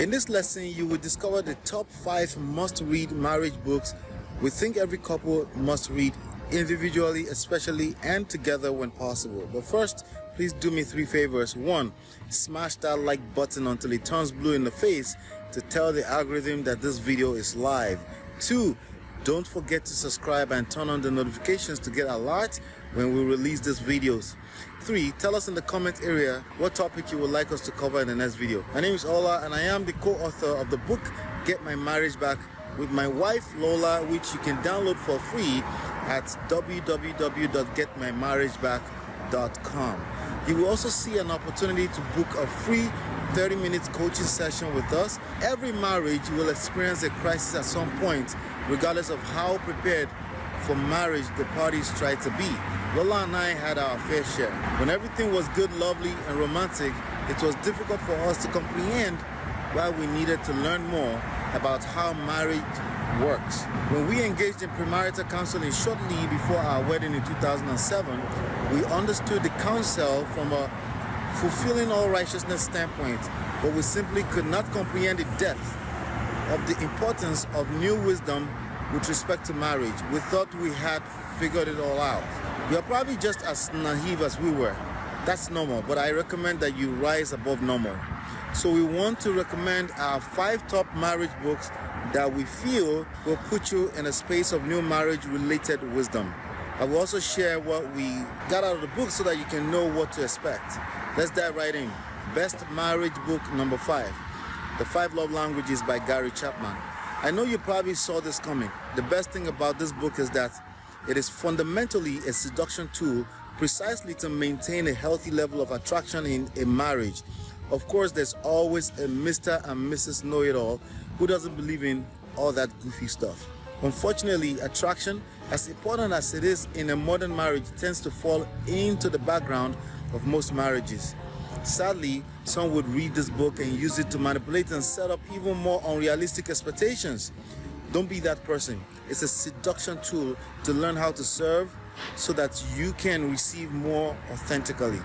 In this lesson, you will discover the top 5 must-read marriage books we think every couple must read individually, especially, and together when possible. But first, please do me 3 favors. 1, smash that like button until it turns blue in the face to tell the algorithm that this video is live. 2, don't forget to subscribe and turn on the notifications to get alerts when we release these videos. 3, tell us in the comment area what topic you would like us to cover in the next video. My name is Ola and I am the co-author of the book Get My Marriage Back with my wife Lola, which you can download for free at www.getmymarriageback.com. You will also see an opportunity to book a free 30-minute coaching session with us. Every marriage will experience a crisis at some point, regardless of how prepared for marriage the parties try to be. Lola and I had our fair share. When everything was good, lovely, and romantic, it was difficult for us to comprehend why we needed to learn more about how marriage works. When we engaged in premarital counseling shortly before our wedding in 2007, we understood the counsel from a fulfilling all righteousness standpoint, but we simply could not comprehend the depth of the importance of new wisdom with respect to marriage. We thought we had figured it all out. We are probably just as naive as we were. That's normal, but I recommend that you rise above normal. So we want to recommend our 5 top marriage books that we feel will put you in a space of new marriage related wisdom. I will also share what we got out of the book so that you can know what to expect. Let's dive right in. Best marriage book number 5, The 5 Love Languages by Gary Chapman. I know you probably saw this coming. The best thing about this book is that it is fundamentally a seduction tool precisely to maintain a healthy level of attraction in a marriage. Of course, there's always a Mr. and Mrs. Know-It-All who doesn't believe in all that goofy stuff. Unfortunately, attraction, as important as it is in a modern marriage, tends to fall into the background of most marriages. Sadly, some would read this book and use it to manipulate and set up even more unrealistic expectations. Don't be that person. It's a seduction tool to learn how to serve so that you can receive more authentically.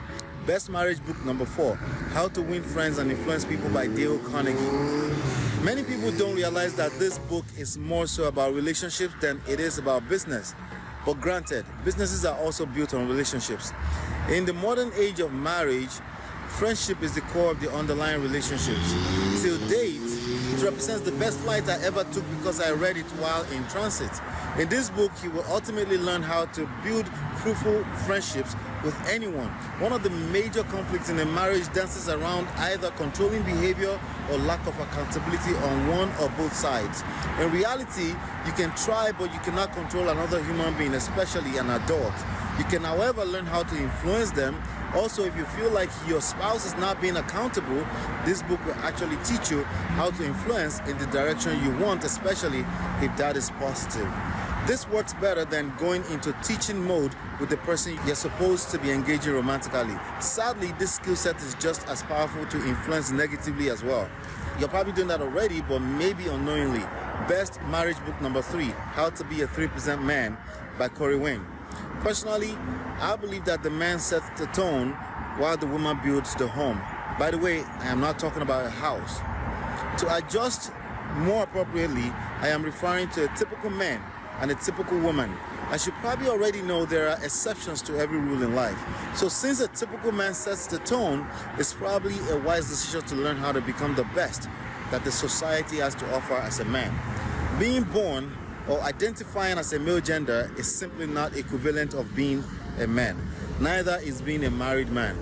Best marriage book number 4, How to Win Friends and Influence People by Dale Carnegie. Many people don't realize that this book is more so about relationships than it is about business. But granted, businesses are also built on relationships. In the modern age of marriage, friendship is the core of the underlying relationships. Till date, it represents the best flight I ever took because I read it while in transit. In this book, you will ultimately learn how to build fruitful friendships with anyone. One of the major conflicts in a marriage dances around either controlling behavior or lack of accountability on one or both sides. In reality, you can try, but you cannot control another human being, especially an adult. You can, however, learn how to influence them. Also, if you feel like your spouse is not being accountable, this book will actually teach you how to influence in the direction you want, especially if that is positive. This works better than going into teaching mode with the person you're supposed to be engaging romantically. Sadly, this skill set is just as powerful to influence negatively as well. You're probably doing that already, but maybe unknowingly. Best marriage book number 3, How to Be a 3% Man by Corey Wayne. Personally, I believe that the man sets the tone while the woman builds the home. By the way, I am not talking about a house. To adjust more appropriately, I am referring to a typical man and a typical woman. As you probably already know, there are exceptions to every rule in life. So since a typical man sets the tone, it's probably a wise decision to learn how to become the best that the society has to offer as a man. Being born or identifying as a male gender is simply not equivalent of being a man. Neither is being a married man.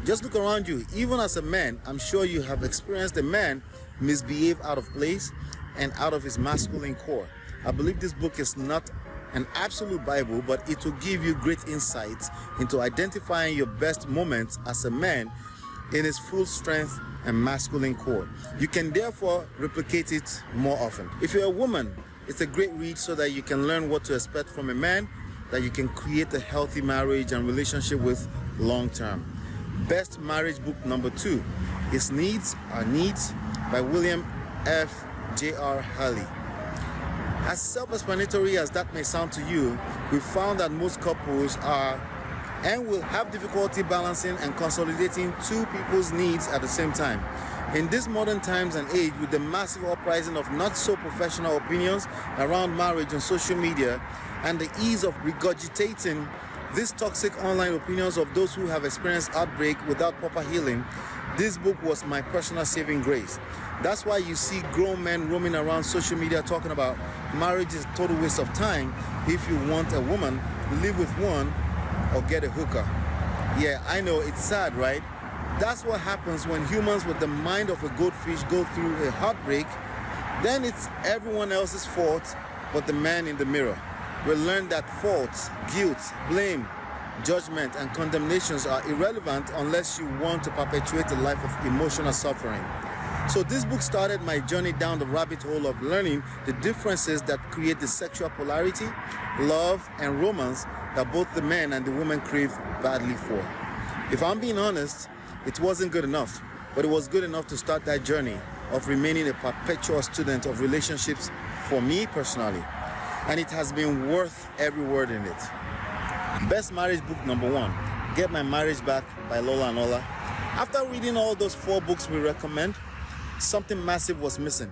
Just look around you. Even as a man, I'm sure you have experienced a man misbehave out of place and out of his masculine core. I believe this book is not an absolute Bible, but it will give you great insights into identifying your best moments as a man in his full strength and masculine core. You can therefore replicate it more often. If you're a woman, it's a great read so that you can learn what to expect from a man that you can create a healthy marriage and relationship with long term. Best marriage book number 2 is Needs Are Needs by William F. J.R. Halley. As self-explanatory as that may sound to you, we found that most couples are and will have difficulty balancing and consolidating two people's needs at the same time. In this modern times and age, with the massive uprising of not so professional opinions around marriage on social media and the ease of regurgitating these toxic online opinions of those who have experienced heartbreak without proper healing, this book was my personal saving grace. That's why you see grown men roaming around social media talking about marriage is a total waste of time. If you want a woman, live with one or get a hooker. Yeah, I know, it's sad, right? That's what happens when humans with the mind of a goldfish go through a heartbreak. Then it's everyone else's fault but the man in the mirror. We learn that faults, guilt, blame, judgment, and condemnations are irrelevant unless you want to perpetuate a life of emotional suffering. So this book started my journey down the rabbit hole of learning the differences that create the sexual polarity, love, and romance that both the men and the women crave badly for. If I'm being honest, it wasn't good enough, but it was good enough to start that journey of remaining a perpetual student of relationships for me personally. And it has been worth every word in it. Best marriage book number 1, Get My Marriage Back by Lola and Ola. After reading all those 4 books we recommend, something massive was missing.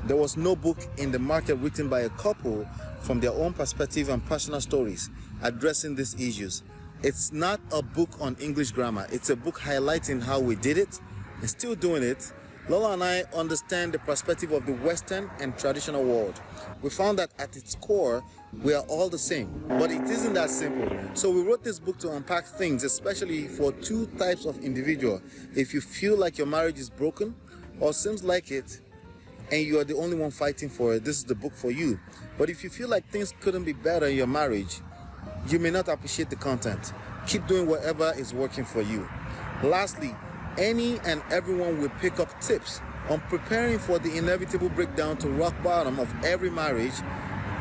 There was no book in the market written by a couple from their own perspective and personal stories addressing these issues. It's not a book on English grammar. It's a book highlighting how we did it and still doing it. Lola and I understand the perspective of the Western and traditional world. We found that at its core, we are all the same, but it isn't that simple. So we wrote this book to unpack things, especially for 2 types of individual. If you feel like your marriage is broken or seems like it, and you are the only one fighting for it, this is the book for you. But if you feel like things couldn't be better in your marriage, you may not appreciate the content. Keep doing whatever is working for you. Lastly, any and everyone will pick up tips on preparing for the inevitable breakdown to rock bottom of every marriage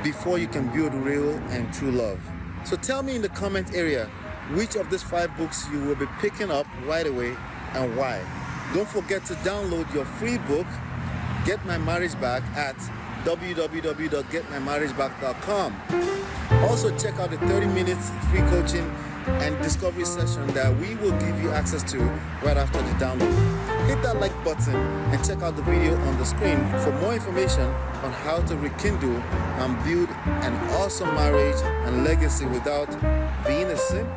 before you can build real and true love. So tell me in the comment area which of these 5 books you will be picking up right away and why. Don't forget to download your free book, Get My Marriage Back, at www.getmymarriageback.com. Also check out the 30 minutes free coaching and discovery session that we will give you access to right after the download. Hit that like button and check out the video on the screen for more information on how to rekindle and build an awesome marriage and legacy without being a simp